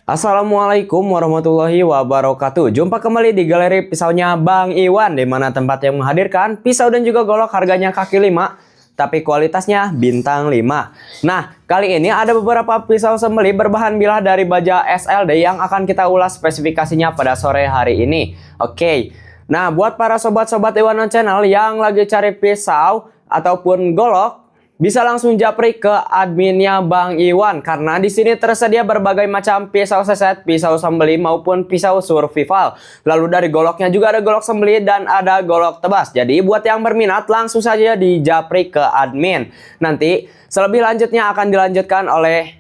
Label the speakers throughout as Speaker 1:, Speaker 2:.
Speaker 1: Assalamualaikum warahmatullahi wabarakatuh. Jumpa kembali di galeri pisaunya Bang Iwan, di mana tempat yang menghadirkan pisau dan juga golok harganya kaki 5, tapi kualitasnya bintang 5. Nah, kali ini ada beberapa pisau sembeli berbahan bilah dari baja SLD yang akan kita ulas spesifikasinya pada sore hari ini. Oke. Nah, buat para sobat-sobat Iwan Channel yang lagi cari pisau ataupun golok, bisa langsung japri ke adminnya Bang Iwan, karena di sini tersedia berbagai macam pisau seset, pisau sembeli maupun pisau survival. Lalu dari goloknya juga ada golok sembeli dan ada golok tebas. Jadi buat yang berminat langsung saja di japri ke admin. Nanti selebih lanjutnya akan dilanjutkan oleh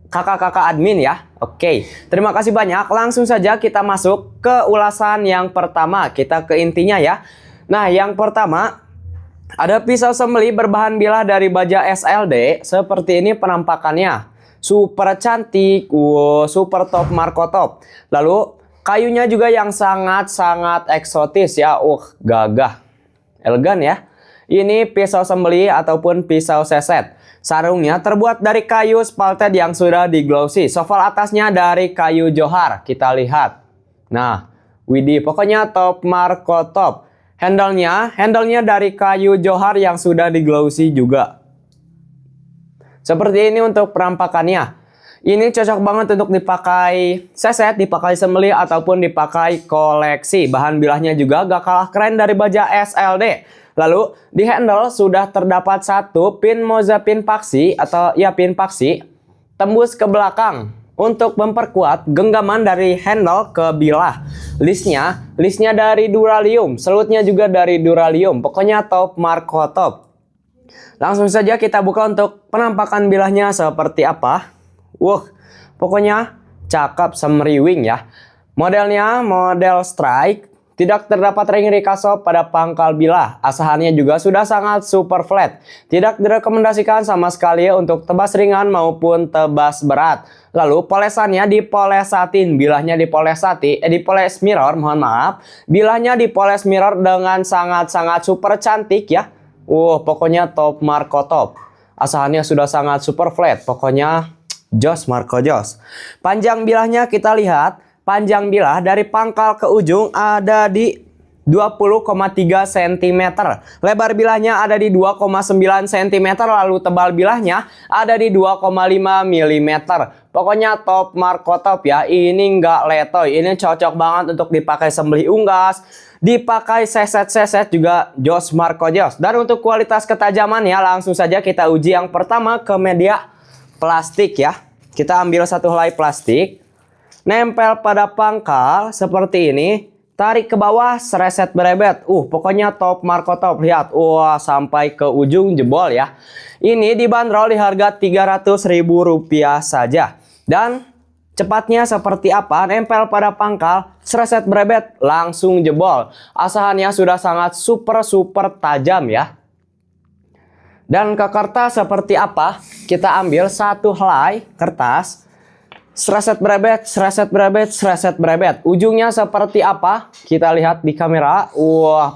Speaker 1: kakak-kakak admin ya. Oke, terima kasih banyak. Langsung saja kita masuk ke ulasan yang pertama. Kita ke intinya ya. Nah, yang pertama, ada pisau sembeli berbahan bilah dari baja SLD. Seperti ini penampakannya. Super cantik. Wow, super top Marco top. Lalu kayunya juga yang sangat-sangat eksotis ya. Gagah. Elegan ya. Ini pisau sembeli ataupun pisau seset. Sarungnya terbuat dari kayu spalted yang sudah di glossy. Soval atasnya dari kayu johar. Kita lihat. Nah, widih, pokoknya top Marco top. Handle-nya dari kayu johar yang sudah di glossy juga. Seperti ini untuk penampakannya. Ini cocok banget untuk dipakai seset, dipakai sembeli ataupun dipakai koleksi. Bahan bilahnya juga gak kalah keren dari baja SLD. Lalu di handle sudah terdapat satu pin Mozapin paksi atau ya pin paksi tembus ke belakang untuk memperkuat genggaman dari handle ke bilah. Listnya dari Duralium, selutnya juga dari Duralium. Pokoknya top Marco top. Langsung saja kita buka untuk penampakan bilahnya seperti apa. Pokoknya cakep semriwing ya. Modelnya model strike. Tidak terdapat ring rikaso pada pangkal bilah. Asahannya juga sudah sangat super flat. Tidak direkomendasikan sama sekali untuk tebas ringan maupun tebas berat. Lalu polesannya dipoles satin, bilahnya dipoles dipoles mirror, mohon maaf. Bilahnya dipoles mirror dengan sangat-sangat super cantik ya. Pokoknya top Marco top. Asahannya sudah sangat super flat. Pokoknya jos Marco jos. Panjang bilahnya kita lihat. Panjang bilah dari pangkal ke ujung ada di 20,3 cm. Lebar bilahnya ada di 2,9 cm. Lalu tebal bilahnya ada di 2,5 mm. Pokoknya top Marco top ya. Ini nggak letoy. Ini cocok banget untuk dipakai sembeli unggas. Dipakai seset-seset juga jos Marco jos. Dan untuk kualitas ketajamannya langsung saja kita uji yang pertama ke media plastik ya. Kita ambil satu helai plastik. Nempel pada pangkal seperti ini. Tarik ke bawah, sereset berebet. Pokoknya top Marco top. Lihat, sampai ke ujung jebol ya. Ini dibanderol di harga Rp300.000 saja. Dan cepatnya seperti apa? Nempel pada pangkal, sereset berebet, langsung jebol. Asahannya sudah sangat super tajam ya. Dan ke kertas seperti apa? Kita ambil satu helai kertas. Sereset berebet, sereset berebet, sereset berebet. Ujungnya seperti apa? Kita lihat di kamera.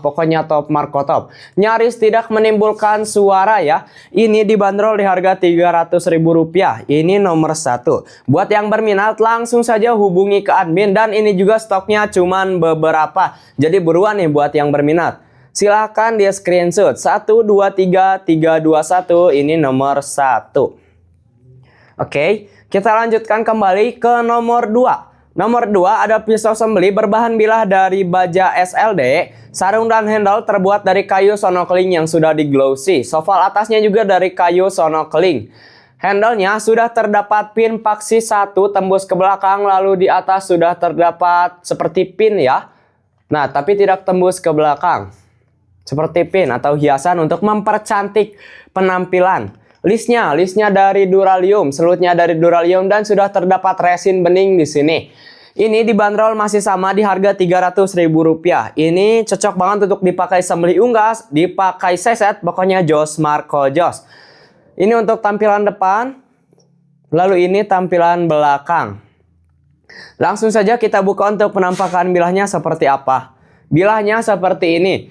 Speaker 1: Pokoknya top Marco top. Nyaris tidak menimbulkan suara ya. Ini dibanderol di harga Rp300.000. Ini nomor 1. Buat yang berminat langsung saja hubungi ke admin. Dan ini juga stoknya cuman beberapa. Jadi buruan nih buat yang berminat. Silahkan di screenshot. 1, 2, 3, 3, 2, 1. Ini nomor 1. Oke. Kita lanjutkan kembali ke nomor 2. Nomor 2 ada pisau sembeli berbahan bilah dari baja SLD. Sarung dan handle terbuat dari kayu sonokeling yang sudah di glossy. Soval atasnya juga dari kayu sonokeling. Handle-nya sudah terdapat pin paksi 1 tembus ke belakang. Lalu di atas sudah terdapat seperti pin ya. Nah, tapi tidak tembus ke belakang. Seperti pin atau hiasan untuk mempercantik penampilan. Listnya dari Duralium, selutnya dari Duralium dan sudah terdapat resin bening di sini. Ini dibanderol masih sama di harga Rp300.000. Ini cocok banget untuk dipakai sembeli unggas, dipakai seset, pokoknya jos Marco jos. Ini untuk tampilan depan, lalu ini tampilan belakang. Langsung saja kita buka untuk penampakan bilahnya seperti apa. Bilahnya seperti ini.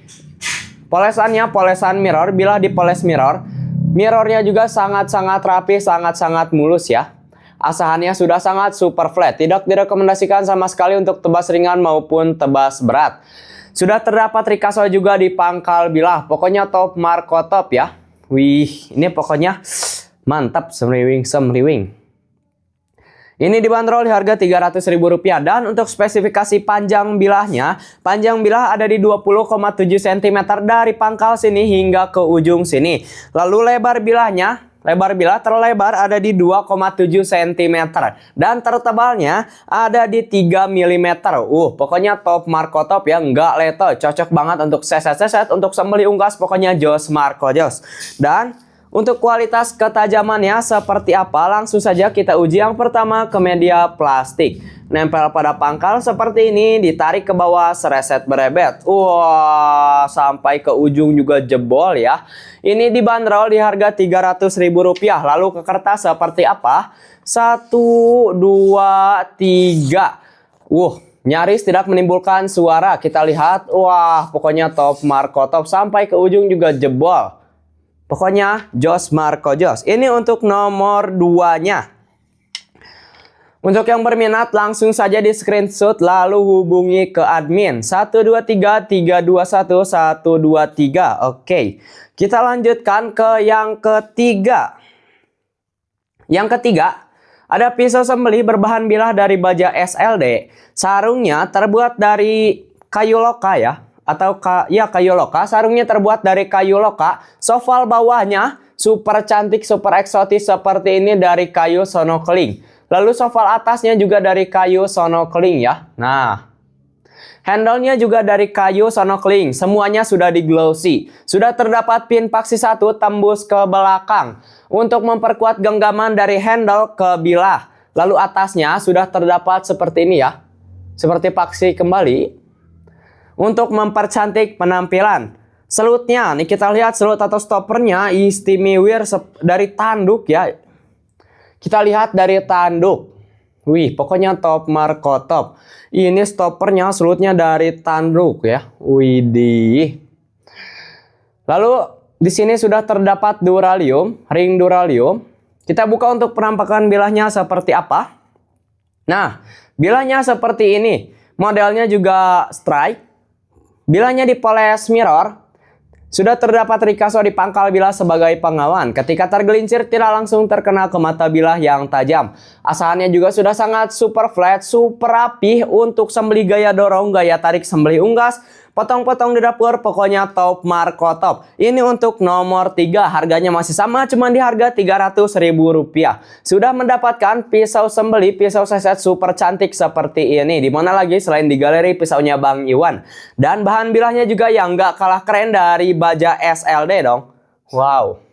Speaker 1: Polesannya polesan mirror, bilah dipoles mirror. Mirrornya juga sangat-sangat rapi, sangat-sangat mulus ya. Asahannya sudah sangat super flat, tidak direkomendasikan sama sekali untuk tebas ringan maupun tebas berat. Sudah terdapat Rikaso juga di pangkal bilah, pokoknya top Marco top ya. Wih, ini pokoknya mantap, semriwing. Ini dibanderol di harga Rp300.000 dan untuk spesifikasi panjang bilahnya, panjang bilah ada di 20,7 cm dari pangkal sini hingga ke ujung sini. Lalu lebar bilahnya, lebar bilah terlebar ada di 2,7 cm dan tertebalnya ada di 3 mm. Pokoknya top Marco top ya, nggak leto, cocok banget untuk seset-seset, untuk sembelih unggas, pokoknya jos Marco jos. Dan untuk kualitas ketajamannya seperti apa, langsung saja kita uji. Yang pertama ke media plastik. Nempel pada pangkal seperti ini, ditarik ke bawah, sereset berebet. Wah, sampai ke ujung juga jebol ya. Ini dibanderol di harga Rp300.000. Lalu ke kertas seperti apa? 1, 2, 3. Nyaris tidak menimbulkan suara. Kita lihat, wah pokoknya top Marco top, sampai ke ujung juga jebol. Pokoknya jos Marco jos. Ini untuk nomor 2-nya. Untuk yang berminat langsung saja di screenshot lalu hubungi ke admin 123-321-123. Oke, kita lanjutkan ke yang ketiga. Yang ketiga, ada pisau sembelih berbahan bilah dari baja SLD. Sarungnya terbuat dari kayu loka ya. Atau kayu loka. Sarungnya terbuat dari kayu loka. Soval bawahnya super cantik, super eksotis seperti ini dari kayu sonokeling. Lalu soval atasnya juga dari kayu sonokeling ya. Nah, handle-nya juga dari kayu sonokeling. Semuanya sudah di glossy. Sudah terdapat pin paksi 1 tembus ke belakang untuk memperkuat genggaman dari handle ke bilah. Lalu atasnya sudah terdapat seperti ini ya. Seperti paksi kembali. Untuk mempercantik penampilan. Selutnya, nih kita lihat selut atau stoppernya istimewa dari tanduk ya. Kita lihat dari tanduk. Wih, pokoknya top Marco top. Ini stoppernya, selutnya dari tanduk ya. Widih. Lalu di sini sudah terdapat duralium, ring duralium. Kita buka untuk penampakan bilahnya seperti apa. Nah, bilahnya seperti ini. Modelnya juga strike. Bilahnya dipoles mirror. Sudah terdapat Rikaso di pangkal bilah sebagai pengawan. Ketika tergelincir tidak langsung terkena ke mata bilah yang tajam. Asahannya juga sudah sangat super flat, super rapih untuk sembelih gaya dorong, gaya tarik sembelih unggas, potong-potong di dapur, pokoknya top Marco top. Ini untuk nomor 3, harganya masih sama, cuma di harga Rp300.000. Sudah mendapatkan pisau sembelih, pisau seset super cantik seperti ini. Dimana lagi selain di galeri pisaunya Bang Iwan. Dan bahan bilahnya juga yang nggak kalah keren dari baja SLD dong. Wow.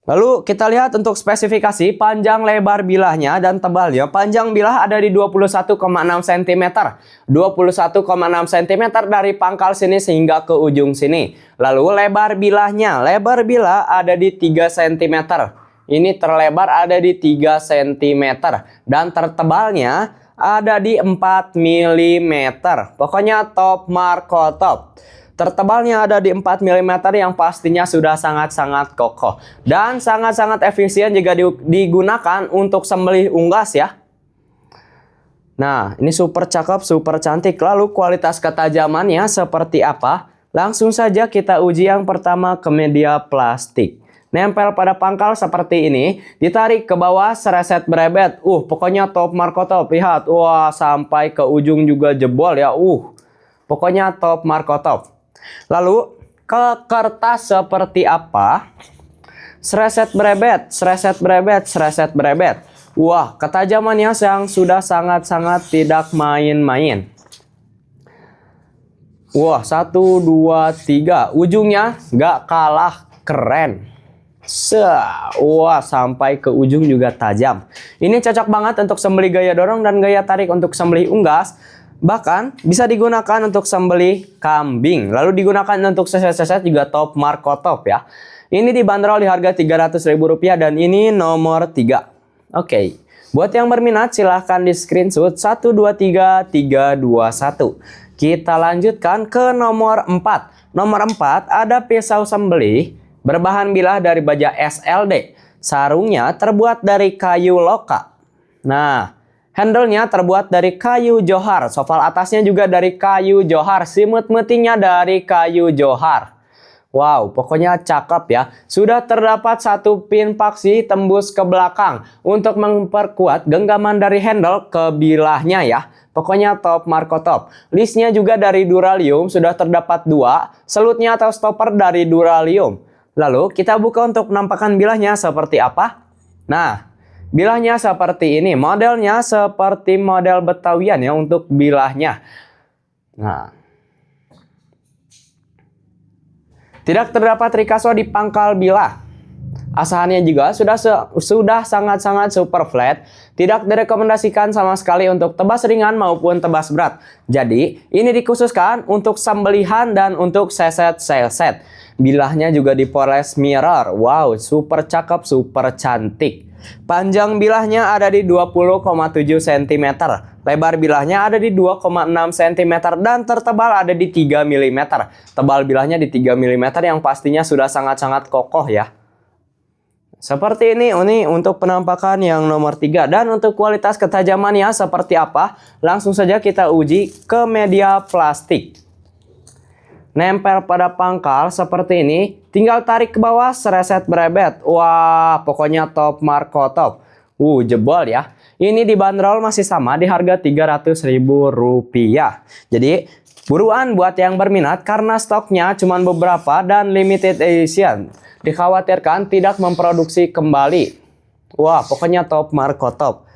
Speaker 1: Lalu kita lihat untuk spesifikasi panjang lebar bilahnya dan tebalnya. Panjang bilah ada di 21,6 cm. 21,6 cm dari pangkal sini sehingga ke ujung sini. Lalu lebar bilahnya. Lebar bilah ada di 3 cm. Ini terlebar ada di 3 cm. Dan tertebalnya ada di 4 mm. Pokoknya top Marco top. Tertebalnya ada di 4 mm yang pastinya sudah sangat-sangat kokoh. Dan sangat-sangat efisien jika digunakan untuk sembelih unggas ya. Nah, ini super cakep, super cantik. Lalu kualitas ketajamannya seperti apa? Langsung saja kita uji yang pertama ke media plastik. Nempel pada pangkal seperti ini. Ditarik ke bawah, sereset berebet. Pokoknya top Marco top. Lihat, wah sampai ke ujung juga jebol ya. Pokoknya top Marco top. Lalu ke kertas seperti apa? Sereset berebet, sereset berebet, sereset berebet. Wah, ketajamannya yang sudah sangat-sangat tidak main-main. Wah, 1, 2, 3. Ujungnya nggak kalah keren. Wah, sampai ke ujung juga tajam. Ini cocok banget untuk sembelih gaya dorong dan gaya tarik untuk sembelih unggas. Bahkan bisa digunakan untuk sembelih kambing. Lalu digunakan untuk seset-seset juga top Marco top ya. Ini dibanderol di harga Rp300.000 dan ini nomor 3. Oke. Buat yang berminat silahkan di screenshot 123-321. Kita lanjutkan ke nomor 4. Nomor 4 ada pisau sembelih berbahan bilah dari baja SLD. Sarungnya terbuat dari kayu loka. Nah, handle-nya terbuat dari kayu johar. Soval atasnya juga dari kayu johar. Simut-metinya dari kayu johar. Wow, pokoknya cakep ya. Sudah terdapat satu pin paksi tembus ke belakang untuk memperkuat genggaman dari handle ke bilahnya ya. Pokoknya top Marco top. Listnya juga dari Duralium, sudah terdapat 2. Selutnya atau stopper dari Duralium. Lalu kita buka untuk penampakan bilahnya seperti apa. Nah, bilahnya seperti ini. Modelnya seperti model Betawian ya untuk bilahnya. Nah, tidak terdapat rikaso di pangkal bilah. Asahannya juga sudah sangat-sangat super flat. Tidak direkomendasikan sama sekali untuk tebas ringan maupun tebas berat. Jadi ini dikhususkan untuk sembelihan dan untuk seset. Bilahnya juga dipoles mirror. Wow, super cakep, super cantik. Panjang bilahnya ada di 20,7 cm. Lebar bilahnya ada di 2,6 cm dan tertebal ada di 3 mm. Tebal bilahnya di 3 mm yang pastinya sudah sangat-sangat kokoh ya. Seperti ini untuk penampakan yang nomor 3. Dan untuk kualitas ketajamannya seperti apa? Langsung saja kita uji ke media plastik. Nempel pada pangkal seperti ini. Tinggal tarik ke bawah, sereset berebet. Wah, pokoknya top Marco top. Jebol ya. Ini dibanderol masih sama di harga Rp300.000. Jadi buruan buat yang berminat karena stoknya cuma beberapa dan limited edition. Dikhawatirkan tidak memproduksi kembali. Wah, pokoknya top Marco top.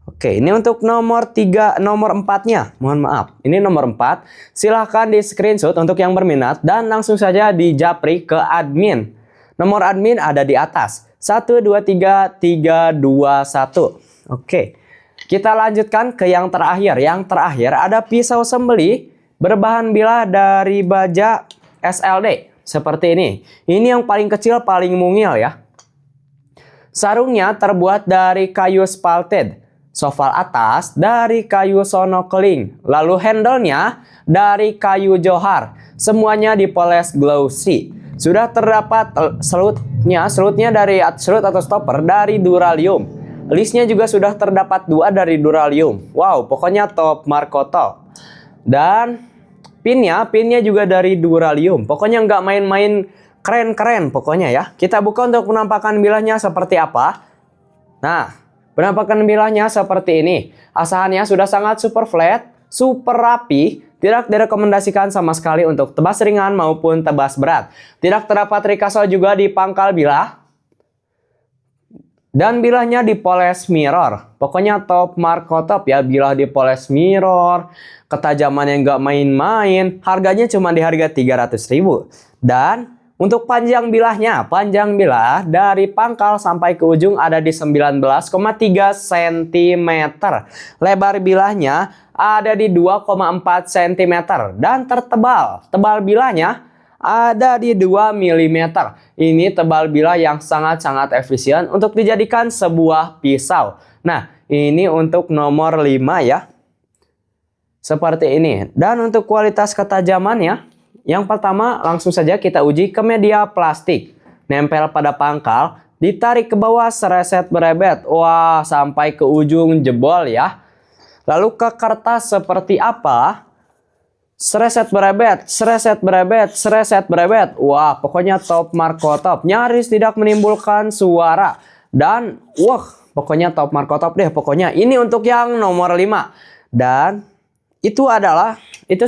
Speaker 1: Oke, ini untuk nomor 4-nya. Mohon maaf, ini nomor 4. Silahkan di screenshot untuk yang berminat dan langsung saja dijapri ke admin. Nomor admin ada di atas. 123321. Oke, kita lanjutkan ke yang terakhir. Yang terakhir ada pisau sembeli berbahan bilah dari baja SLD. Seperti ini. Ini yang paling kecil, paling mungil ya. Sarungnya terbuat dari kayu spalted. Soval atas dari kayu sonokeling. Lalu handle-nya dari kayu johar. Semuanya dipoles glossy. Sudah terdapat selutnya dari selut atau stopper dari Duralium. Listnya juga sudah terdapat 2 dari Duralium. Wow, pokoknya top Marco top. Dan pinnya juga dari Duralium. Pokoknya nggak main-main, keren-keren pokoknya ya. Kita buka untuk penampakan bilahnya seperti apa. Nah, penampakan bilahnya seperti ini. Asahannya sudah sangat super flat, super rapi. Tidak direkomendasikan sama sekali untuk tebas ringan maupun tebas berat. Tidak terdapat rikaso juga di pangkal bilah. Dan bilahnya dipoles mirror. Pokoknya top Marco top ya. Bilah dipoles mirror. Ketajamannya nggak main-main. Harganya cuma di harga Rp300.000. Dan untuk panjang bilahnya. Panjang bilah dari pangkal sampai ke ujung ada di 19,3 cm. Lebar bilahnya ada di 2,4 cm. Dan tertebal. Tebal bilahnya ada di 2 mm. Ini tebal bilah yang sangat-sangat efisien untuk dijadikan sebuah pisau. Nah, ini untuk nomor 5 ya. Seperti ini. Dan untuk kualitas ketajamannya, yang pertama langsung saja kita uji ke media plastik. Nempel pada pangkal, ditarik ke bawah, sereset berebet. Wah, sampai ke ujung jebol ya. Lalu ke kertas seperti apa? Sereset berebet, sereset berebet, sereset berebet. Wah, pokoknya top Marco top. Nyaris tidak menimbulkan suara. Dan wah, pokoknya top Marco top deh. Pokoknya ini untuk yang nomor 5. Dan itu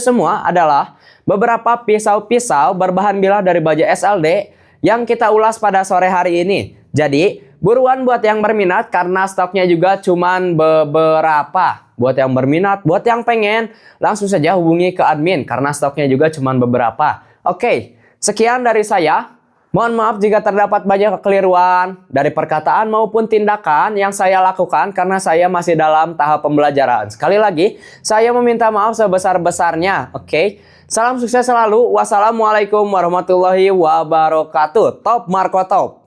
Speaker 1: semua adalah beberapa pisau-pisau berbahan bilah dari baja SLD yang kita ulas pada sore hari ini. Jadi buruan buat yang berminat karena stoknya juga cuman beberapa. Buat yang berminat, buat yang pengen, langsung saja hubungi ke admin karena stoknya juga cuman beberapa. Oke, sekian dari saya. Mohon maaf jika terdapat banyak kekeliruan dari perkataan maupun tindakan yang saya lakukan karena saya masih dalam tahap pembelajaran. Sekali lagi, saya meminta maaf sebesar-besarnya. Oke, salam sukses selalu. Wassalamualaikum warahmatullahi wabarakatuh. Top Marco top.